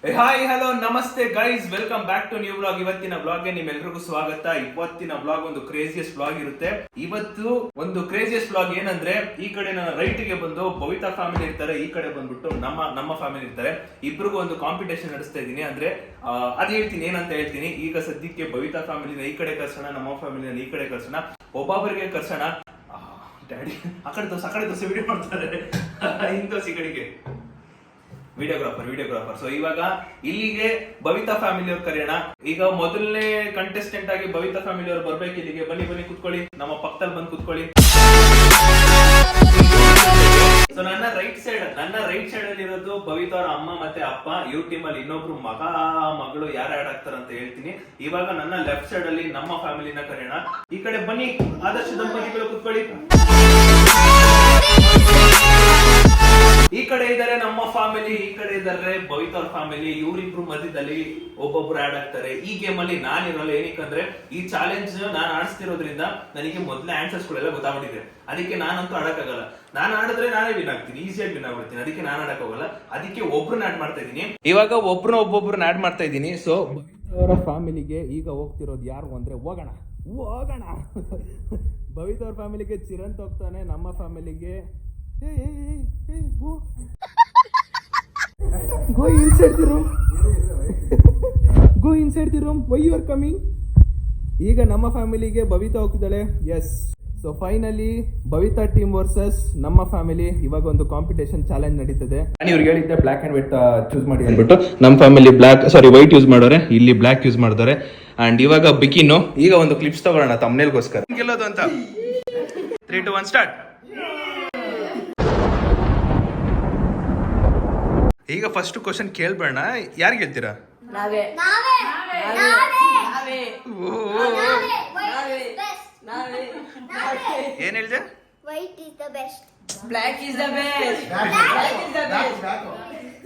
Hi hello ನಮಸ್ತೆ guys, welcome back to new vlog. ಇವತ್ತಿನ vlog ಗೆ ನಿಮ್ಮೆಲ್ಲರಿಗೂ ಸ್ವಾಗತ. ಇವತ್ತಿನ ವ್ಲಾಗ್ ಒಂದು ಕ್ರೇಜಿಯಸ್ಟ್ ವ್ಲಾಗ್ ಇರುತ್ತೆ. ಇವತ್ತು ಒಂದು ಕ್ರೇಜಿಯಸ್ಟ್ ವ್ಲಾಗ್ ಏನಂದ್ರೆ, ಈ ಕಡೆ ನನ್ನ ರೈಟ್ ಗೆ ಬಂದು ಭವಿತಾ ಫ್ಯಾಮಿಲಿ ಇರ್ತಾರೆ, ಈ ಕಡೆ ಬಂದ್ಬಿಟ್ಟು ನಮ್ಮ ಫ್ಯಾಮಿಲಿ ಇರ್ತಾರೆ. ಇಬ್ರಿಗೂ ಒಂದು ಕಾಂಪಿಟೇಷನ್ ನಡೆಸ್ತಾ ಇದೀನಿ. ಅಂದ್ರೆ ಅದ್ ಹೇಳ್ತೀನಿ, ಏನಂತ ಹೇಳ್ತೀನಿ. ಈಗ ಸದ್ಯಕ್ಕೆ ಭವಿತಾ ಫ್ಯಾಮಿಲಿನ ಈ ಕಡೆ ಕರ್ಸೋಣ, ನಮ್ಮ ಫ್ಯಾಮಿಲಿನ ಈ ಕಡೆ ಕರ್ಸೋಣ, ಒಬ್ಬೊಬ್ಬರಿಗೆ ಕರ್ಸೋಣ. ಡ್ಯಾಡಿ ಆ ಕಡೆ ತೋರಿಸಿ ವಿಡಿಯೋ ಮಾಡ್ತಾರೆ, ಈ ಕಡೆಗೆ ವಿಡಿಯೋಗ್ರಾಫರ್. ಸೊ ಇವಾಗ ಇಲ್ಲಿಗೆ ಭವಿತಾ ಫ್ಯಾಮಿಲಿ ಅವ್ರು ಕರೆಯೋಣ. ಈಗ ಮೊದಲನೇ ಕಂಟೆಸ್ಟೆಂಟ್ ಆಗಿ ಭವಿತಾ ಫ್ಯಾಮಿಲಿ ಅವ್ರು ಬರ್ಬೇಕು ಇಲ್ಲಿಗೆ. ಬನ್ನಿ ಕುತ್ಕೊಳ್ಳಿ, ನಮ್ಮ ಪಕ್ಕದಲ್ಲಿ ಬಂದು ಕುತ್ಕೊಳ್ಳಿ. ಸೊ ನನ್ನ ರೈಟ್ ಸೈಡ್ ಅಲ್ಲಿ ಇರೋದು ಭವಿತಾ ಅವ್ರ ಅಮ್ಮ ಮತ್ತೆ ಅಪ್ಪ. ಇವ್ರ ಟೀಮ್ ಅಲ್ಲಿ ಇನ್ನೊಬ್ರು ಮಗಳು ಯಾರು ಆಡ್ ಆಗ್ತಾರ ಅಂತ ಹೇಳ್ತೀನಿ. ಇವಾಗ ನನ್ನ ಲೆಫ್ಟ್ ಸೈಡ್ ಅಲ್ಲಿ ನಮ್ಮ ಫ್ಯಾಮಿಲಿನ ಕರೆಯೋಣ. ಈ ಕಡೆ ಬನ್ನಿ, ಆದರ್ಶ ದಂಪತಿಗಳು ಕುತ್ಕೊಳ್ಳಿ. ಈ ಕಡೆ ಇದ್ದಾರೆ ನಮ್ಮ ಫ್ಯಾಮಿಲಿ, ಈ ಕಡೆ ಇದ್ದಾರೆ ಭವಿತಾ ಅವ್ರ ಫ್ಯಾಮಿಲಿ. ಇವ್ರಿಬ್ರು ಮಧ್ಯದಲ್ಲಿ ಒಬ್ಬೊಬ್ರು ಆಡ್ ಆಗ್ತಾರೆ. ಈ ಗೇಮ್ ಅಲ್ಲಿ ನಾನಿರಲ್ಲ. ಏನಕ್ಕಂದ್ರೆ ಈ ಚಾಲೆಂಜ್ ನಾನು ಆಡಿಸ್ತಿರೋದ್ರಿಂದ ನನಗೆ ಮೊದಲೇ ಆನ್ಸರ್ಸ್ ಗಳೆಲ್ಲ ಗೊತ್ತಾಗ್ಬಿಟ್ಟಿದೆ. ಅದಕ್ಕೆ ನಾನಂತೂ ಆಡಕ್ಕಾಗಲ್ಲ. ನಾನು ಆಡಿದ್ರೆ ನಾನೇ ವಿನ್ ಆಗ್ತೀನಿ, ಈಸಿಯಾಗಿ ವಿನ್ ಆಗ್ಬಿಡ್ತೀನಿ. ಅದಕ್ಕೆ ನಾನು ಆಡಕ್ ಹೋಗಲ್ಲ. ಅದಕ್ಕೆ ಒಬ್ರನ್ನ ಆಡ್ ಮಾಡ್ತಾ ಇದೀನಿ. ಇವಾಗ ಒಬ್ಬೊಬ್ರನ್ನ ಆಡ್ ಮಾಡ್ತಾ ಇದೀನಿ. ಸೊ ಅವರ ಫ್ಯಾಮಿಲಿಗೆ ಈಗ ಹೋಗ್ತಿರೋದು ಯಾರು ಅಂದ್ರೆ, ಹೋಗೋಣ ಭವಿತಾ ಅವ್ರ ಫ್ಯಾಮಿಲಿಗೆ ಚಿರಂತ್ ಹೋಗ್ತಾನೆ. ನಮ್ಮ ಫ್ಯಾಮಿಲಿಗೆ go inside the room. Why you are coming? ಈಗ ನಮ್ಮ ಫ್ಯಾಮಿಲಿಗೆ ಭವಿತಾ ಹೋಗ್ತಿದ್ದಾಳೆ. Yes, so finally Bhavita team versus ನಮ್ಮ ಫ್ಯಾಮಿಲಿ. ಇವಾಗ ಒಂದು ಕಾಂಪಿಟೇಷನ್ ಚಾಲೆಂಜ್ ನಡೀತದೆ. ನಾನು ಇವ್ರಿಗೆ ಹೇಳಿದ್ದೆ ಬ್ಲಾಕ್ ಅಂಡ್ ವೈಟ್ ಚೂಸ್ ಮಾಡಿ ಅಂದ್ಬಿಟ್ಟು. ನಮ್ಮ ಫ್ಯಾಮಿಲಿ ವೈಟ್ ಯೂಸ್ ಮಾಡೋರೆ, ಇಲ್ಲಿ ಬ್ಲಾಕ್ ಯೂಸ್ ಮಾಡ್ತಾರೆ. ಅಂಡ್ ಇವಾಗ ಬಿಕಿನ್ನು. ಈಗ ಒಂದು ಕ್ಲಿಪ್ಸ್ ತಗೊಳ್ಳೋಣ ತಮ್ಮನೇಲ್ಗೋಸ್ಕರ. ಗೆಲ್ಲೋದು ಅಂತ 3, 2, 1 ಸ್ಟಾರ್ಟ್. ಈಗ ಫಸ್ಟ್ ಕ್ವಶನ್ ಕೇಳ್ಬೇಡ, ಯಾರು ಗೆಲ್ತೀರಾ? ಏನ್ ಹೇಳ್ದೆ? White is the best. Black is the best.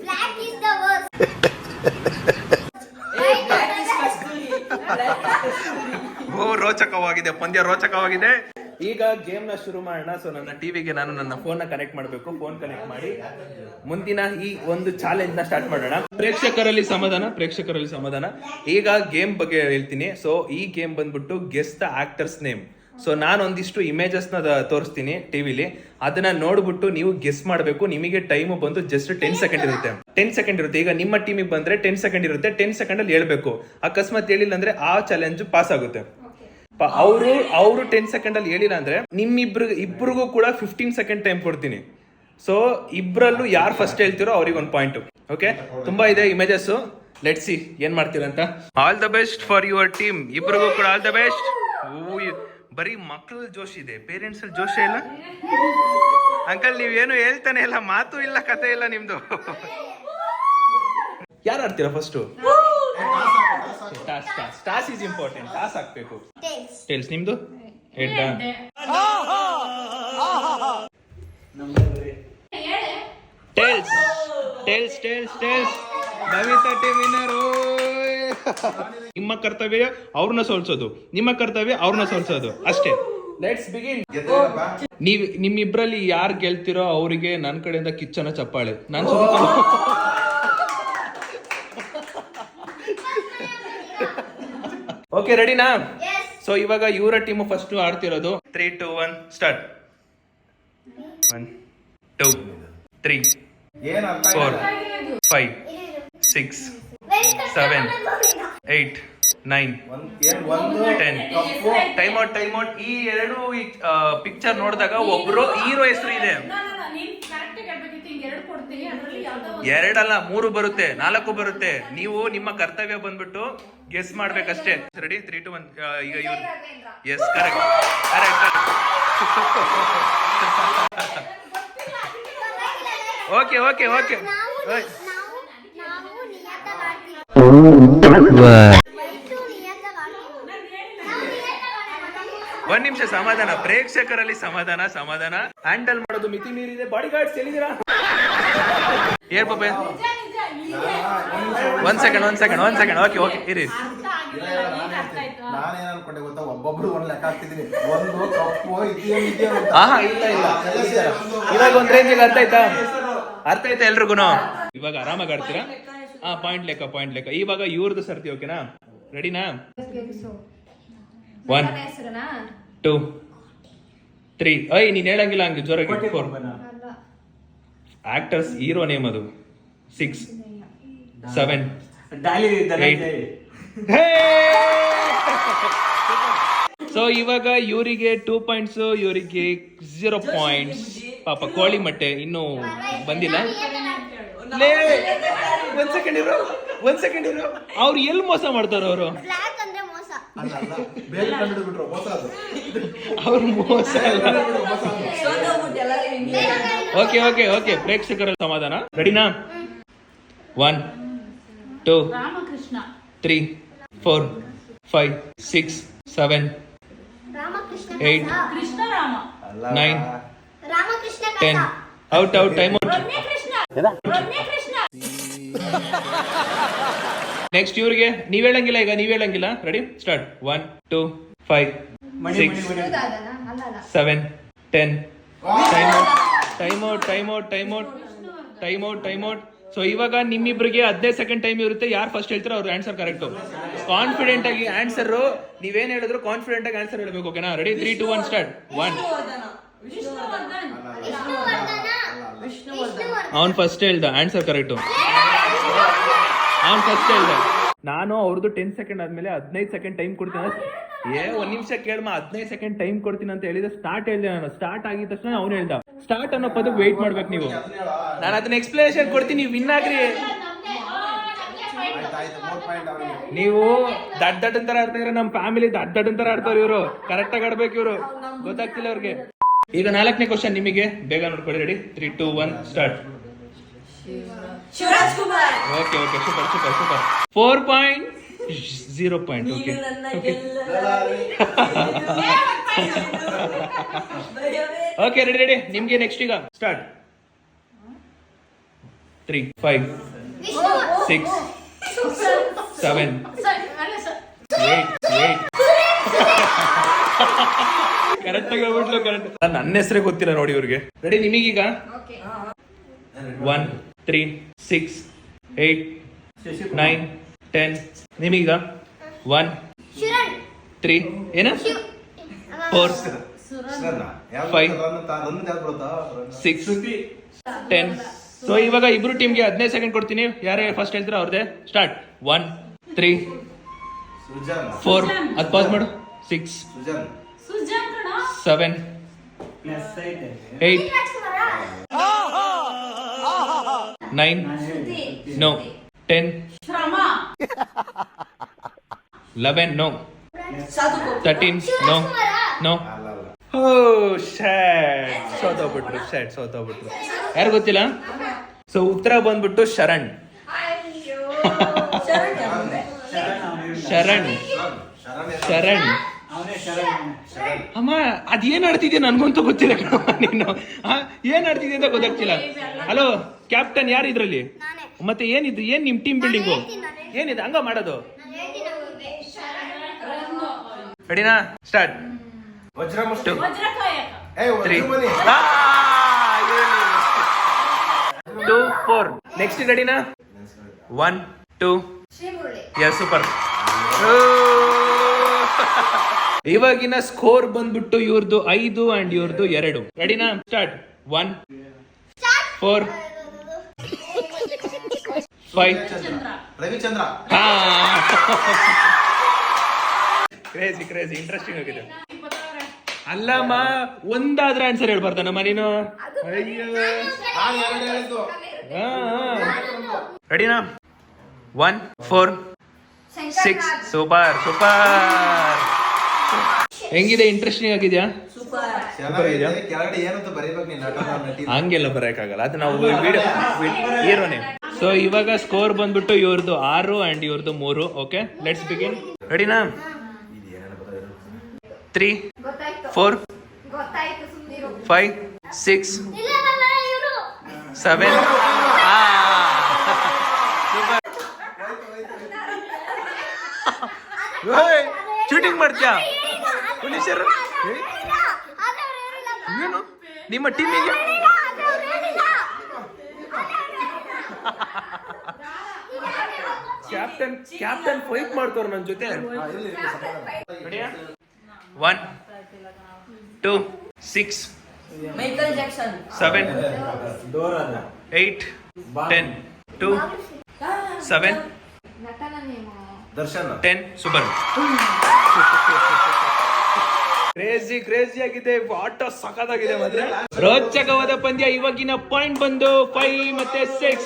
Black is the worst. Black is kasturi. ರೋಚಕವಾಗಿದೆ, ಪಂದ್ಯ ರೋಚಕವಾಗಿದೆ. ಈಗ ಗೇಮ್ ನ ಶುರು ಮಾಡೋಣ. ಸೊ ನನ್ನ ಟಿವಿಗೆ ನಾನು ನನ್ನ ಫೋನ್ ನ ಕನೆಕ್ಟ್ ಮಾಡಬೇಕು. ಫೋನ್ ಕನೆಕ್ಟ್ ಮಾಡಿ ಮುಂದಿನ ಈ ಒಂದು ಚಾಲೆಂಜ್ ನ ಸ್ಟಾರ್ಟ್ ಮಾಡೋಣ. ಪ್ರೇಕ್ಷಕರಲ್ಲಿ ಸಮಾಧಾನ. ಈಗ ಗೇಮ್ ಬಗ್ಗೆ ಹೇಳ್ತೀನಿ. ಸೊ ಈ ಗೇಮ್ ಬಂದ್ಬಿಟ್ಟು guess the actors name. So ನಾನು ಒಂದಿಷ್ಟು ಇಮೇಜಸ್ ನ ತೋರಿಸ್ತೀನಿ ಟಿವಿಲಿ. ಅದನ್ನ ನೋಡ್ಬಿಟ್ಟು ನೀವು ಗೆಸ್ ಮಾಡಬೇಕು. ನಿಮಗೆ ಟೈಮ್ ಬಂದು ಜಸ್ಟ್ 10 ಸೆಕೆಂಡ್ ಇರುತ್ತೆ. ಈಗ ನಿಮ್ಮ ಟೀಮಿಗೆ ಬಂದ್ರೆ 10 ಸೆಕೆಂಡ್ ಇರುತ್ತೆ. 10 ಸೆಕೆಂಡ್ ಅಲ್ಲಿ ಹೇಳ್ಬೇಕು. ಅಕಸ್ಮಾತ್ ಹೇಳಿಲ್ಲ ಅಂದ್ರೆ ಆ ಚಾಲೆಂಜ್ ಪಾಸ್ ಆಗುತ್ತೆ. ಅವರು 10 ಸೆಕೆಂಡ್ ಅಲ್ಲಿ ಹೇಳಿಲ್ಲ ಅಂದ್ರೆ ಇಬ್ಬರಿಗೂ ಕೂಡ 15 ಸೆಕೆಂಡ್ ಟೈಮ್ ಕೊಡ್ತೀನಿ. ಸೊ ಇಬ್ರಲ್ಲೂ ಯಾರು ಫಸ್ಟ್ ಹೇಳ್ತಿರೋ ಅವ್ರಿಗೆ ಒಂದು ಪಾಯಿಂಟ್. ಓಕೆ, ತುಂಬಾ ಇದೆ ಇಮೇಜಸ್. ಲೆಟ್ಸ್ ಸಿ ಏನ್ ಮಾಡ್ತೀರಂತ. All the best for your team. ಇಬ್ರಿಗೂ ಕೂಡ ಆಲ್ ದ ಬೆಸ್ಟ್. ಬರೀ ಮಕ್ಕಳ ಜೋಶ್ ಇದೆ, ಪೇರೆಂಟ್ಸ್ ಅಲ್ಲಿ ಜೋಶ್ ಇಲ್ಲ. ಅಂಕಲ್ ನೀವೇನು ಹೇಳ್ತಾನೆ ಇಲ್ಲ, ಮಾತು ಇಲ್ಲ, ಕತೆ ಇಲ್ಲ ನಿಮ್ದು. ಯಾರು ಆಡ್ತೀರಾ first? Toss is important. Toss ಹಾಕ್ಬೇಕು. ಟೇಲ್ಸ್ ನಿಮ್ದು head. Tails Bhavita team winner. ನಿಮ್ಮ ಕರ್ತವ್ಯ ಅವ್ರನ್ನ ಸೋಲ್ಸೋದು, ನಿಮ್ಮ ಕರ್ತವ್ಯ ಅವ್ರನ್ನ ಸೋಲ್ಸೋದು ಅಷ್ಟೇ. Let's begin. ನಿಮ್ಮಿಬ್ರಲ್ಲಿ ಯಾರು ಗೆಲ್ತಿರೋ ಅವರಿಗೆ ನನ್ನ ಕಡೆಯಿಂದ ಕಿಚ್ಚನ ಚಪ್ಪಾಳೆ. ನಾನು ಓಕೆ, ರೆಡಿನಾ? ಸೊ ಇವಾಗ ಇವರ team first ಆಡ್ತಿರೋದು. 3, 2, 1 start. 1, 2, 3, 4, 5, 6, 7, 8, 9, 10. Time out. ಈ ಎರಡು ಪಿಕ್ಚರ್ ನೋಡಿದಾಗ ಒಬ್ರು ಹೀರೋ ಹೆಸರು ಇದೆ. 2 ಅಲ್ಲ 3 ಬರುತ್ತೆ, 4 ಬರುತ್ತೆ. ನೀವು ನಿಮ್ಮ ಕರ್ತವ್ಯ ಬಂದ್ಬಿಟ್ಟು ಗೆಸ್ ಮಾಡ್ಬೇಕಷ್ಟೇ. ರೆಡಿ? 3, 2, 1. ಈಗ ಇವ್ರು ಎಸ್, ಕರೆಕ್ಟ್. ಓಕೆ. ಒಂದ್ ನಿಮಿಷ ಸಮಾಧಾನ. ಪ್ರೇಕ್ಷಕರಲ್ಲಿ ಸಮಾಧಾನ. ಹ್ಯಾಂಡಲ್ ಮಾಡೋದು ಮಿತಿ ಮೀರಿದೆ. ಬಾಡಿ ಗಾರ್ಡ್ಸ್ ಎಲ್ಲಿದ್ದೀರಾ? ಏರ್ ಪಾಪೆ. ಒಂದ್ ಸೆಕೆಂಡ್. ಓಕೆ ಇರಿ. ನಾನೇನ್ ಅನ್ಕೊಂಡೆ ಗೊತ್ತಾ, ಒಬ್ಬೊಬ್ರು ಒಂದ್ ಲೆಕ್ಕ ಹಾಕ್ತಿದೀನಿ. ಒಂದು ಕಪ್ಪು ಇಲ್ಲ. ಇವಾಗ ಒಂದ್ ರೇಂಜಿಗೆ ಅರ್ಥ ಆಯ್ತಾ ಎಲ್ರಿಗೂ? ಇವಾಗ ಆರಾಮಾಗಿ ಆಡ್ತೀರಾ? ಪಾಯಿಂಟ್ ಲೆಕ್ಕ ಇವಾಗ ಇವ್ರದ್ದು ಸರ್ತಿ ಓಕೆನಾ ರೆಡಿನಾ 1 2 3 ಐ ನೀನ್ ಹೇಳಂಗಿಲ್ಲ ಹಂಗೆ ಜೋರಾಗಿ 4 ಆಕ್ಟರ್ಸ್ ಹೀರೋ ನೇಮ್ ಅದು 6 7 ಸೊ ಇವಾಗ ಇವರಿಗೆ 2 ಪಾಯಿಂಟ್ಸ್ ಇವರಿಗೆ 0 ಪಾಯಿಂಟ್ಸ್ ಪಾಪ ಕೋಳಿ ಮೊಟ್ಟೆ ಇನ್ನೂ ಬಂದಿಲ್ಲ ಒಂದ್ ಸೆಕೆಂಡ್ ಇರು ಅವ್ರು ಎಲ್ಲಿ ಮೋಸ ಮಾಡ್ತಾರ ಅವರು ಬ್ಲಾಕ್ ಅಂದ್ರೆ ಮೋಸ. ಅಲ್ಲ ಬೇರೆ ಕಂಡುಬಿಟ್ರು ಮೋಸ ಅದು ಅವ್ರ ಮೋಸ ಅಲ್ಲ ಮೋಸ ಅದು. ಸೋತೋಗ್ಬಿಟ್ಟು ಎಲ್ಲರೂ ಹಿಂಗೆ. ಓಕೆ ಪ್ರೇಕ್ಷಕರ ಸಮಾಧಾನ ರೆಡಿನಾ 1 2 ರಾಮಕೃಷ್ಣ 3 4 5 6 7 ರಾಮಕೃಷ್ಣ 8 ಕಸ. ಕೃಷ್ಣರಾಮ ಅಲ್ಲ 9 ರಾಮಕೃಷ್ಣ 10 ಕಸ. ಔಟ್ ಟೈಮ್ ಔಟ್ ರಮ್ಯ ಕೃಷ್ಣ ನೆಕ್ಸ್ಟ್ ಇವ್ರಿಗೆ ನೀವ್ ಹೇಳಂಗಿಲ್ಲ ready start 1 2 5 6 7 10 time out so ಇವಾಗ ನಿಮ್ಮಿಬ್ರಿಗೆ 15 ಸೆಕೆಂಡ್ ಟೈಮ್ ಇರುತ್ತೆ ಯಾರು ಫಸ್ಟ್ ಹೇಳ್ತಾರೋ ಅವ್ರ ಆನ್ಸರ್ ಕರೆಕ್ಟ್ ಕಾನ್ಫಿಡೆಂಟ್ ಆಗಿ ಆನ್ಸರ್ ನೀವೇನ್ ಹೇಳಿದ್ರು ಕಾನ್ಫಿಡೆಂಟ್ ಆಗಿ ಆನ್ಸರ್ ಹೇಳ್ಬೇಕು ಓಕೆನಾ ರೆಡಿ 3 2 1 ಸ್ಟಾರ್ಟ್ 1 ವಿಷ್ಣುವರ್ಧನ್ ವಿಷ್ಣುವರ್ಧನ. ಅವ್ನ್ ಫಸ್ಟ್ ಹೇಳ್ದ ಆನ್ಸರ್ ಕರೆಕ್ಟ್ ನಾನು ಅವ್ರದ್ದು 10 ಸೆಕೆಂಡ್ ಆದ್ಮೇಲೆ 15 ಸೆಕೆಂಡ್ ಟೈಮ್ ಕೊಡ್ತೀನಿ ಒಂದ್ ನಿಮಿಷ ಕೇಳಮ್ಮ 15 ಸೆಕೆಂಡ್ ಟೈಮ್ ಕೊಡ್ತೀನಿ ಅಂತ ಹೇಳಿದ್ರೆ ಸ್ಟಾರ್ಟ್ ಹೇಳ್ದೆ ನಾನು ಸ್ಟಾರ್ಟ್ ಆಗಿದ ತಕ್ಷಣ ಅವ್ನು ಹೇಳ್ದ ಸ್ಟಾರ್ಟ್ ಅನ್ನೋ ಪದಕ್ಕೆ ವೇಟ್ ಮಾಡ್ಬೇಕು ನೀವು ನಾನು ಅದನ್ನ ಎಕ್ಸ್ಪ್ಲನೇಷನ್ ಕೊಡ್ತೀನಿ ವಿನ್ ಆಗ್ರಿ ಆಯ್ತು 3 ಪಾಯಿಂಟ್ ಅವನಿಗೆ. ನೀವು ದಡ್ಡ ತರ ಆಡ್ತಾ ಇದ್ರೆ ನಮ್ಮ ಫ್ಯಾಮಿಲಿ ದಡ್ಡ ತರ ಆಡ್ತಾರೆ ಇವರು ಕರೆಕ್ಟ್ ಆಗಿ ಆಡ್ಬೇಕು ಇವರು ಗೊತ್ತಾಗ್ತಿಲ್ಲ ಅವ್ರಿಗೆ ಈಗ 4ನೇ ಕ್ವಶನ್ ನಿಮಗೆ ಬೇಗ ನೋಡ್ಕೊಳ್ಳಿ ready 3 2 1 start Shivaraj Kumar. Okay super 4 point 0 point okay ನೀನು ನನ್ನ ಓಕೆ ಗೆಲ್ಲಬೇಡಿ. ಓಕೆ ರೆಡಿ ನಿಮ್ಗೆ ನೆಕ್ಸ್ಟ್ ಈಗ ಸ್ಟಾರ್ಟ್ 3 5 ವಿಷ್ಣು 6 7 8 ಕರೆಕ್ಟ್ ಆಗಿ ಹೇಳ್ಬಿಟ್ಲು ಕರೆಕ್ಟ್ ನನ್ನ ಹೆಸರೇ ಗೊತ್ತಿಲ್ಲ ನೋಡಿ ಇವ್ರಿಗೆ ರೆಡಿ ನಿಮಗೀಗ 1 3 6 8 9 10 ನಿಮಗೀಗ 1 ಶಿರಣ್ 3 ಏನ ಶಿವ್ 4 ಸರನ ಯಾವ್ದು 5 ರನ್ ಯಾವ್ದು ಬರುತ್ತಾ 6 10 ಸೊ ಇವಾಗ ಇಬ್ರು ಟೀಮ್ಗೆ 15 ಸೆಕೆಂಡ್ ಕೊಡ್ತೀನಿ ಯಾರೇ ಫಸ್ಟ್ ಹೇಳ್ತೀರಾ ಅವ್ರದೇ ಸ್ಟಾರ್ಟ್ 1 3 ಸುಜನ್ 4 ಅದು ಪಾಸ್ ಮಾಡು 6 ಸುಜನ್ ಸುಜಾನ್ ಕಣ 7 8 ರಾಜ್ಕುಮಾರ 9 no 10 ಶ್ರಮ 11 no Sadhu Kokila. 13 no no ಅಲ್ಲ ಓ ಶಟ್ ಸೋತೋಗ್ಬಿಟ್ರು ಯಾರು ಗೊತ್ತಿಲ್ಲ ಸೊ ಉತ್ತರ ಬಂದ್ಬಿಟ್ಟು ಶರಣ್ ಶರಣ್ ಯಾರು? ಶರಣ್ ಶರಣ್ ಅಮ್ಮ ಅದೇನ್ ಆಡ್ತಿದ್ಯಾ ನನ್ಗಂತೂ ಗೊತ್ತಿಲ್ಲ ಕಣವ್ವ ನೀನು ಏನ್ ಆಡ್ತಿದ್ಯಾ ಅಂತ ಗೊತ್ತಾಗ್ತಿಲ್ಲ ಹಲೋ ಕ್ಯಾಪ್ಟನ್ ಯಾರು ಇದ್ರಲ್ಲಿ ನಾನೇ. ಮತ್ತೆ ಏನಿದ್ರು ಏನ್ ನಿಮ್ ಟೀಮ್ ಬಿಲ್ಡಿಂಗು ಏನಿದೆ ಹಂಗ ಮಾಡೋದು ನಾನು ಹೇಳ್ತೀನಿ ಅವ್ರಿಗೆ. ರೆಡಿನಾ ಸ್ಟಾರ್ಟ್ ವಜ್ರ ಮುಷ್ಟಿ ವಜ್ರಕಾಯಕ ಏ 3 ವಜ್ರಮಣಿ 2 4 ನೆಕ್ಸ್ಟ್ ರೆಡಿನಾ 1 2 ಶ್ರೀಮುರಳಿ ಯಸ್ ಸೂಪರ್ ಇವಾಗಿನ ಸ್ಕೋರ್ ಬಂದ್ಬಿಟ್ಟು ಇವ್ರದ್ದು 5 ಅಂಡ್ ಇವ್ರದ್ದು 2 ರೆಡಿನಾ ಸ್ಟಾರ್ಟ್ 1 4 5 ಚಂದ್ರ ರವಿಚಂದ್ರ ಕ್ರೇಜಿ ಇಂಟ್ರೆಸ್ಟಿಂಗ್ ಆಗಿದೆ ಅಲ್ಲಮ್ಮ ಒಂದಾದ್ರೆ ಆನ್ಸರ್ ಹೇಳ್ಬಾರ್ದನಮ್ಮ ನೀನು ಅಯ್ಯೋ ನಾನು ಎರಡು ಹೇಳಿದ್ದು ರೆಡಿನಾ 1 4 6 ಸೂಪರ್ ಹೆಂಗಿದೆ ಇಂಟ್ರೆಸ್ಟಿಂಗ್ ಆಗಿದ್ಯಾ ಸೂಪರ್. ಚೆನ್ನಾಗಿದೆ. ಕೆಳಗಡೆ ಏನಂತ ಬರೀಬೇಕು ನೀನು ನಟ ನಟಿ ಹಂಗೆಲ್ಲ ಬರಕ್ಕಾಗಲ್ಲ ಅದು ನಾವು ಹೀರೋನೇ ಸೊ ಇವಾಗ ಸ್ಕೋರ್ ಬಂದ್ಬಿಟ್ಟು ಇವ್ರದ್ದು 6 ಅಂಡ್ ಇವ್ರದ್ದು 3 ಓಕೆ ಲೆಟ್ಸ್ ಬಿಗಿನ್ ರೆಡಿನಾ 3 4 5 6 ಇಲ್ಲ ಇವರು 7 ಚೀಟಿಂಗ್ ಮಾಡ್ತೀಯಾ ಪೊಲೀಸರು ಏನು ನಿಮ್ಮ ಟೀಮಿಗೆ ಕ್ಯಾಪ್ಟನ್ ಫೈಟ್ ಮಾಡ್ತಾರ ನನ್ನ ಜೊತೆ. ರೆಡಿಯಾ? 1 2 6 ಮೈಕಲ್ ಜಾಕ್ಸನ್ 7 8 10 2 7 ನಟನ ನೇಮು ದರ್ಶನ್ 10 ಸೂಪರ್. ಕ್ರೇಜಿ ಆಗಿದೆ, ಆಟ ಸಖತ್ತಾಗಿದೆ ಮಾತ್ರ. ರೋಚಕವಾದ ಪಂದ್ಯ. ಇವಾಗಿನ ಪಾಯಿಂಟ್ ಬಂದು 5 ಮತ್ತೆ 6.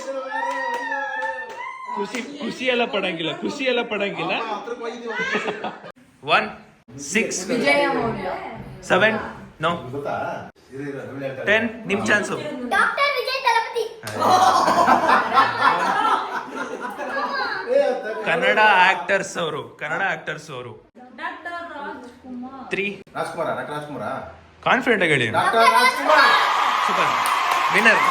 ಖುಷಿ ಎಲ್ಲ ಪಡಂಗಿಲ್ಲ 1 6 ವಿಜಯ ಮೌರ್ಯ 7 ನೋ ಗೊತ್ತಾ 10 ನಿಮ್ chance. Doctor Vijay Thalapathy Kannada actors ಅವರು ಡಾಕ್ಟರ್ ರಾಜ್ಕುಮಾರ್ 3 ರಾಜ್ಕುಮಾರ ಕಾನ್ಫಿಡೆಂಟ್ ಆಗಿ ಹೇಳಿ. Doctor Rajkumar super. Winner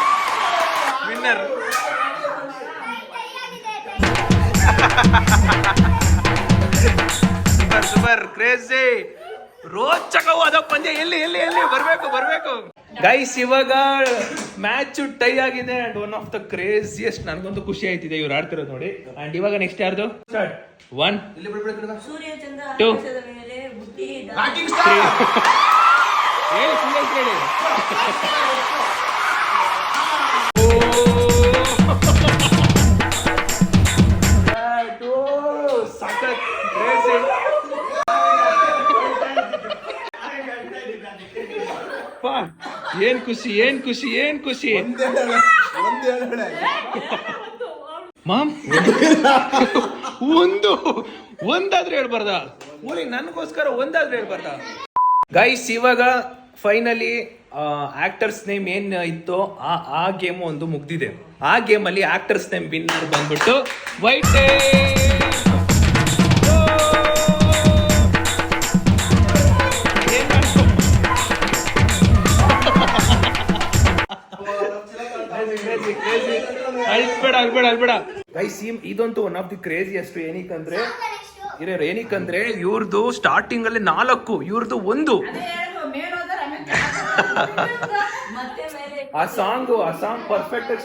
super crazy ರೋಚಕವಾದ ಪಂದ್ಯ. ಎಲ್ಲಿ ಬರ್ಬೇಕು ಗೈಸ್. ಇವಾಗ ಮ್ಯಾಚ್ ಟೈ ಆಗಿದೆ and one of the craziest. ನನಗಂತೂ ಖುಷಿ ಆಯ್ತಿದೆ ಇವ್ರು ಆಡ್ತಿರೋದು ನೋಡಿ. ಅಂಡ್ ಇವಾಗ ನೆಕ್ಸ್ಟ್ ಯಾರ್ದು? ಸ್ಟಾರ್ಟ್. 1 ಸೂರ್ಯ ಚಂದ್ರ 2 ಆಕಾಶದ ಮೇಲೆ ಬುದ್ಧಿ 3 ಹೇಳಿ ಸುಮ್ಮನೆ ಹೇಳಿ. ಸಖತ್ ಕ್ರೇಜಿ. ಏನ್ ಖುಷಿ ಮಾಮ್. ಒಂದಾದ್ರೆ ಹೇಳ್ಬಾರ್ದ? ಓಲಿ ನನಗೋಸ್ಕರ ಒಂದಾದ್ರೆ ಹೇಳ್ಬಾರ್ದ? ಗೈಸ್ ಇವಾಗ ಫೈನಲಿ ಆಕ್ಟರ್ಸ್ ನೇಮ್ ಏನ್ ಇತ್ತು ಆ ಗೇಮ್ ಒಂದು ಮುಗ್ದಿದೆ. ಆ ಗೇಮ್ ಅಲ್ಲಿ ಆಕ್ಟರ್ಸ್ ನೇಮ್ ವಿನ್ನರ್ ಬಂದ್ಬಿಟ್ಟು ವೈಟ್. ಅಳ್ಬೇಡ ಗೈಸ್. ಇದಂತೂ ಒನ್ ಆಫ್ ದಿ ಕ್ರೇಜಿಯಸ್ಟ್. ಏನಕ್ಕಂದ್ರೆ ಇವ್ರದ್ದು ಸ್ಟಾರ್ಟಿಂಗ್ ಅಲ್ಲಿ 4, ಇವ್ರದ್ದು 1. ಆ ಸಾಂಗ್ ಪರ್ಫೆಕ್ಟ್ ಆಗಿ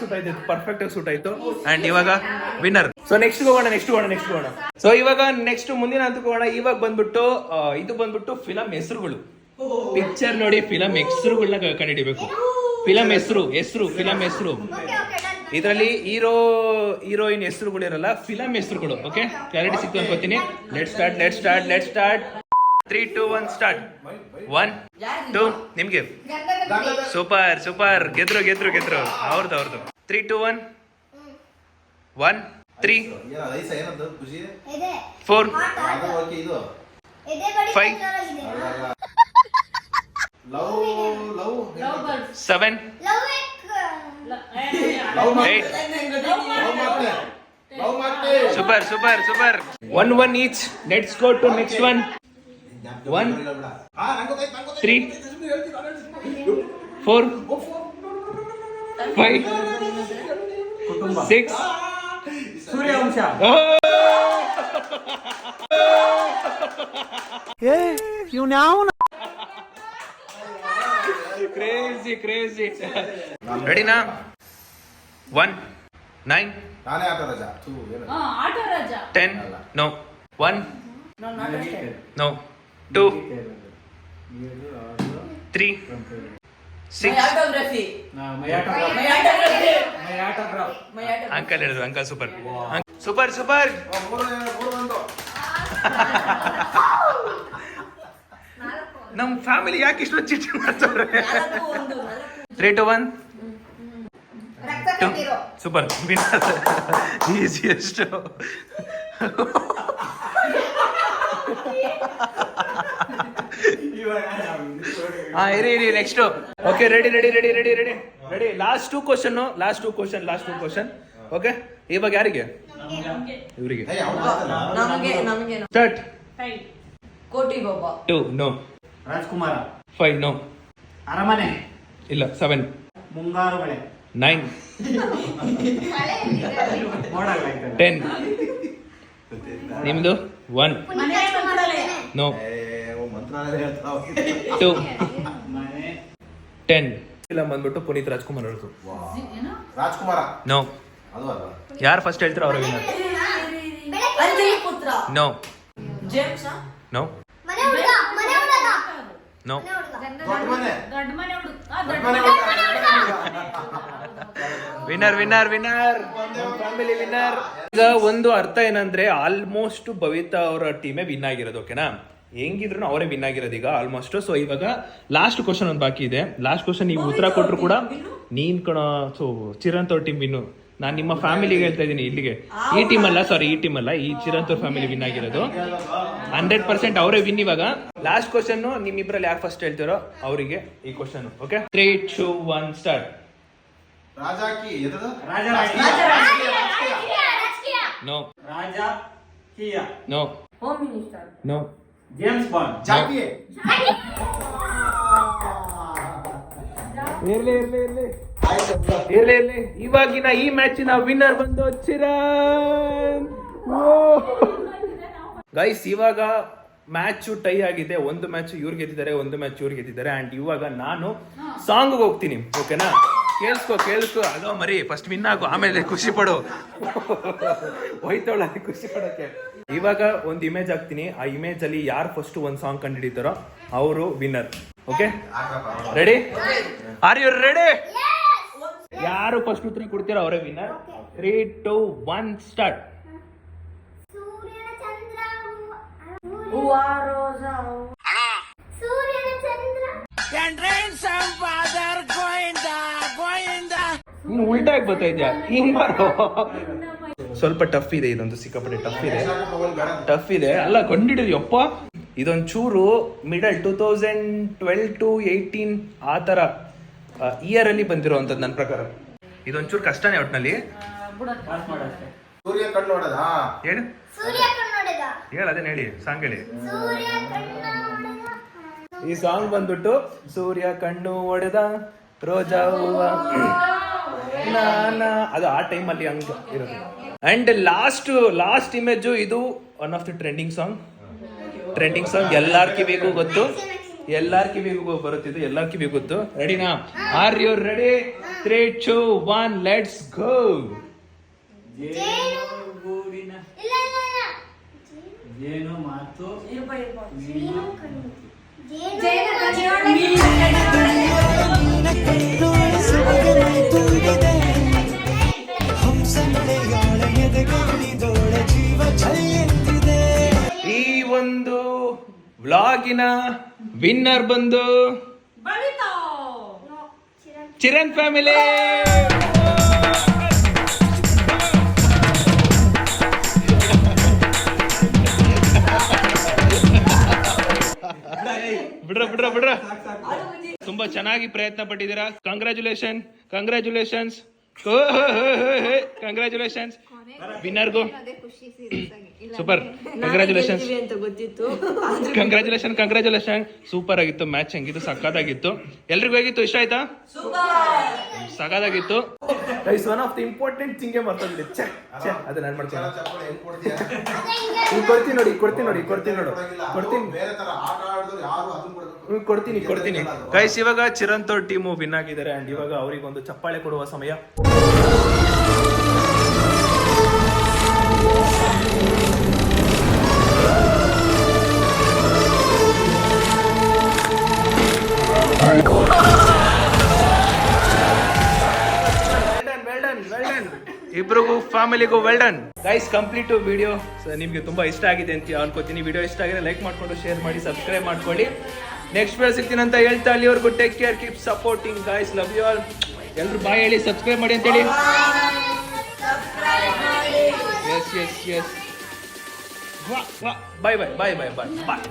ಸೂಟ್ ಆಯ್ತು. ಅಂಡ್ ಇವಾಗ ವಿನ್ನರ್. ಸೊ ನೆಕ್ಸ್ಟ್ ಹೋಗೋಣ. ಸೊ ಇವಾಗ ನೆಕ್ಸ್ಟ್ ಮುಂದಿನ ಹಂತಕ್ಕೆ ಹೋಗೋಣ. ಇವಾಗ ಬಂದ್ಬಿಟ್ಟು ಇದು ಬಂದ್ಬಿಟ್ಟು ಫಿಲಂ ಹೆಸರುಗಳು. ಪಿಕ್ಚರ್ ನೋಡಿ ಫಿಲಂ ಹೆಸರುಗಳನ್ನ ಕಂಡುಹಿಡಿಬೇಕು. ಫಿಲಂ ಹೆಸರು. ಇದರಲ್ಲಿ ಹೀರೋಯಿನ್ ಹೆಸರುಗಳಿರಲ್ಲ, ಫಿಲಂ ಹೆಸರುಗಳು. ಓಕೆ, ಕ್ಲಾರಿಟಿ ಸಿಕ್ತು ಅನ್ಕೋತೀನಿ. Let start. 3 2 1 ಸ್ಟಾರ್ಟ್. 1 2 ನಿಮ್ಗೆ. ಸೂಪರ್ ಗೆದ್ರು. ಅವ್ರದ್ದು 3 2 1 1 3 ಏನಂತ ಖುಷಿ 4 ಇದು 5 7 8 super 1 each. Let's go to next one. 1 3 4 5 6 Suryavamsha. Crazy. ರೆಡಿನಾ? 1 9 ನಾನೇ ಆಟ ರಾಜ ಆಟ ರಾಜ 10 no 1 no 2 3 6 ಮಯಾಟೋಗ್ರಫಿ ಅಂಕಲ್ ಹೇಳಿದ್ರು. Uncle super. ನಮ್ ಫ್ಯಾಮಿಲಿ ಯಾಕೆ ಇಷ್ಟೊಂದು ಚಿಟ್ಟಿ ಮಾಡ್ತಾರೆ? 3 2 1 ಸೂಪರ್. ಈಸಿಯೆಸ್ಟ್. ಇರಿ next. Okay ready. Last two question. Okay, ಇವಾಗ ಯಾರಿಗೆ? ಇವರಿಗೆ. ನಮಗೆ start. Kotigobba 2 no Rajakumara 5 no Aramane ಇಲ್ಲ 7 ಮುಂಗಾರು ಮಳೆ 9 ಮೋಡಗಳಾಯ್ತು 10 ನಿಮ್ದು 1 ಮನೆ ಮಂತ್ರಾಲಯ ನೋ ಮಂತ್ರಾಲಯ ಹೇಳ್ತಾವ 2 ಮನೆ 10 ಫಿಲಂ ಬಂದ್ಬಿಟ್ಟು ಪುನೀತ್ ರಾಜ್ಕುಮಾರ್ ಅವ್ರದ್ದು. ಏನು ರಾಜ್ಕುಮಾರ ನೋ ಅದು ಅಲ್ಲ ಯಾರು ಫಸ್ಟ್ ಹೇಳ್ತಾರೋ ಅವ್ರ ವಿನ್ನರ್. ಪುತ್ರ ನೋ ಜೇಮ್ಸ್ ನೋ ಮನೆ ಹುಡುಗ ಮನೆ ಹುಡುಗ ನೋ ಮನೆ ಹುಡುಗ ದೊಡ್ಡ ಮನೆ ದೊಡ್ಡ ಮನೆ ಹುಡುಗ ದೊಡ್ಡ ದೊಡ್ಡ ಮನೆ winner winner winner family winner. ಈಗ ಒಂದು ಅರ್ಥ ಏನಂದ್ರೆ ಆಲ್ಮೋಸ್ಟ್ ಭವಿತಾ ಅವರ ಟೀಮೇ ವಿನ್ ಆಗಿರೋದು. ಓಕೆನಾ, ಹೆಂಗಿದ್ರು ಅವರೇ ವಿನ್ ಆಗಿರೋದು ಈಗ ಆಲ್ಮೋಸ್ಟ್. ಸೊ ಇವಾಗ ಲಾಸ್ಟ್ ಕ್ವಶನ್ ಒಂದು ಬಾಕಿ ಇದೆ. ಲಾಸ್ಟ್ ಕ್ವಶನ್ ನೀವು ಉತ್ತರ ಕೊಟ್ಟರು ಕೂಡ ನೀನ್ ಕಣ. ಸೊ ಚಿರಂತ್ ಅವ್ರ ಟೀಮ್ ವಿನ್ನು. ನಾನು ನಿಮ್ಮ ಫ್ಯಾಮಿಲಿಗೆ ಹೇಳ್ತಾ ಇದ್ದೀನಿ ಇಲ್ಲಿಗೆ. ಈ ಟೀಮ್ ಅಲ್ಲ, ಸಾರಿ ಈ ಟೀಮ್ ಅಲ್ಲ, ಈ ಚಿರಂತ್ ಅವ್ರ ಫ್ಯಾಮಿಲಿ ವಿನ್ ಆಗಿರೋದು 100% ಅವರೇ ವಿನ್. ಇವಾಗ ಲಾಸ್ಟ್ ಕ್ವಶನ್ ನಿಮ್ಮಿಬ್ರಲ್ಲಿ ಯಾರು ಫಸ್ಟ್ ಹೇಳ್ತಾರೋ ಅವರಿಗೆ ಈ ಕ್ವಶನ್. Okay, 3, 2, 1 start. ರಾಜಾಕಿ ಎದದ ರಾಜ ರಾಜಕೀಯ ನೋ ರಾಜಕೀಯ no home minister no James Bond ಜಾಕಿ ಇರ್ಲಿ. ಇವಾಗಿನ ಈ ಮ್ಯಾಚಿನ ವಿನ್ನರ್ ಬಂದು ಚಿರಣ್. ಗೈಸ್, ಇವಾಗ ಮ್ಯಾಚ್ ಟೈ ಆಗಿದೆ. ಒಂದು ಮ್ಯಾಚ್ ಇವ್ರು ಗೆದ್ದಿದ್ದಾರೆ, ಒಂದು ಮ್ಯಾಚ್ ಇವ್ರು ಗೆದ್ದಿದ್ದಾರೆ. ಅಂಡ್ ಇವಾಗ ನಾನು ಸಾಂಗ್ ಹೋಗ್ತೀನಿ. ಓಕೆನಾ, ಕೇಳಿಸ್ಕೊ. ಅಲೋ ಮರಿ, ಫಸ್ಟ್ ವಿನ್ ಆಗು, ಆಮೇಲೆ ಖುಷಿ ಪಡು. ಹೋಯ್ತವಳ ಖುಷಿ ಪಡೋಕೆ. ಇವಾಗ ಒಂದು ಇಮೇಜ್ ಹಾಕ್ತೀನಿ. ಆ ಇಮೇಜ್ ಅಲ್ಲಿ ಯಾರು ಫಸ್ಟ್ ಒಂದು ಸಾಂಗ್ ಕಂಡುಹಿಡಿತಾರೋ ಅವರು winner. Okay, ready? Are you ready? ಯಾರು ಫಸ್ಟ್ ಉತ್ತರ ಕೊಡ್ತೀರೋ ಅವರೇ ವಿನ್ನರ್. 3, 2, 1 ಸ್ಟಾರ್ಟ್. ಸೂರ್ಯನ ಚಂದ್ರ ಹೂವ ರೋಜಾ ಸೂರ್ಯನ ಚಂದ್ರ ನೀನು ಉಲ್ಟಾಗಿ ಬರ್ತಾ ಇದ್ಯಾ, ಹಿಂಗ್ ಬಾರೋ. ಸ್ವಲ್ಪ ಟಫ್ ಇದೆ ಇದೊಂದು, ಸಿಕ್ಕಾಪಟ್ಟೆ ಟಫ್ ಇದೆ. ಅಲ್ಲ ಕಂಡಿಡಿದ್ಯಪ್ಪ. ಇದೊಂದು ಚೂರು ಮಿಡಲ್ 2012 to 18 ಆ ಥರ ಇಯರ್ ಅಲ್ಲಿ ಬಂದಿರೋವಂಥದ್ದು ನನ್ನ ಪ್ರಕಾರ. ಇದೊಂಚೂರು ಕಷ್ಟನೇ ಒಟ್ಟಿನಲ್ಲಿ. ಸೂರ್ಯ ಕಣ್ಣು ನೋಡದ ಹೇಳು ಸೂರ್ಯ ಕಣ್ಣೊಡೆದ ಅದೇನು ಹೇಳಿ, ಸಾಂಗ್ ಹೇಳಿ. ಸೂರ್ಯ ಕಣ್ಣೊಡೆದ ಈ ಸಾಂಗ್ ಬಂದ್ಬಿಟ್ಟು ಸೂರ್ಯ ಕಣ್ಣು ಒಡೆದ ರೋಜಾ ಹೂವ ಅದು ಆ ಟೈಮ್ ಅಲ್ಲಿ ಹಂಗ ಇರೋದು. ಅಂಡ್ ಲಾಸ್ಟ್ ಇಮೇಜು ಇದು one of the trending song. ಎಲ್ಲಾರ್ ಕಿವಿಗೂ ಗೊತ್ತು, ಬರುತ್ತಿದ್ದು ಎಲ್ಲಾರ್ ಕಿವಿಗೂ ಗೊತ್ತು. ರೆಡಿನಾ? Are you ready? 3, 2, 1 let's go. ಗೂಡಿನ ಇಲ್ಲ ಜೇನು ಮಾತು ಜೇನು ಕಣ್ಣು ಈ ಒಂದು ವ್ಲಾಗಿನ ವಿನ್ನರ್ ಬಂದು ಬಳಿತಾ ಚಿರಣ್ ಫ್ಯಾಮಿಲಿ. ಬಿಡ್ರ ತುಂಬಾ ಚೆನ್ನಾಗಿ ಪ್ರಯತ್ನ ಪಟ್ಟಿದ್ದೀರಾ. ಕಂಗ್ರ್ಯಾಚುಲೇಷನ್ಸ್ ವಿನ್ನರ್ಗೂ. Super, congratulation. ಸೂಪರ್ ಆಗಿತ್ತು ಮ್ಯಾಚ್. ಹೆಂಗಿತ್ತು? ಸಕ್ಕತ್ತಾಗಿತ್ತು. ಎಲ್ರಿಗೂ ಹೇಗಿತ್ತು? ಇಷ್ಟ ಆಯ್ತಾ? ಸಕ್ಕತ್ತಾಗಿತ್ತು. One of the important thing ಮರ್ತೋಗಿದೆ. ಅದು ನಾನು ಮಾಡ್ತೀನಿ. ಹೆಂಗ್ ಕೊಡ್ತೀಯ? ಕೊಡ್ತೀನಿ ನೋಡಿ. ಬೇರೆ ತರ ಆಟ ಆಡಿದ್ರು ಯಾರು ಅದನ್ನ ಕೊಡ್ಬೇಕು. ಕೊಡ್ತೀನಿ ಗೈಸ್. ಇವಾಗ ಚಿರಂತ್ ಅವ್ರ ಟೀಮು ವಿನ್ ಆಗಿದ್ದಾರೆ. ಅಂಡ್ ಇವಾಗ ಅವರಿಗೆ ಒಂದು ಚಪ್ಪಾಳೆ ಕೊಡುವ ಸಮಯ. ವೆಲ್ ಡನ್ ಇಬ್ರಿಗೂ ಫ್ಯಾಮಿಲಿಗೂ well done guys. Complete video ನಿಮ್ಗೆ ತುಂಬಾ ಇಷ್ಟ ಆಗಿದೆ ಅಂತ ಅನ್ಕೋತೀನಿ. ವಿಡಿಯೋ ಇಷ್ಟ ಆಗಿದೆ ಲೈಕ್ ಮಾಡ್ಕೊಂಡು ಶೇರ್ ಮಾಡಿ ಸಬ್ಸ್ಕ್ರೈಬ್ ಮಾಡ್ಕೊಳ್ಳಿ. ನೆಕ್ಸ್ಟ್ ವಿಡಿಯೋ ಸಿಗ್ತೀನಿ ಅಂತ ಹೇಳ್ತಾ ಅಲ್ಲಿವರೆಗೂ take care, keep supporting guys. Love you all. ಎಲ್ರು ಬಾಯ್ ಹೇಳಿ, ಸಬ್ಸ್ಕ್ರೈಬ್ ಮಾಡಿ ಅಂತೇಳಿ. ಎಸ್. ಬಾಯ್.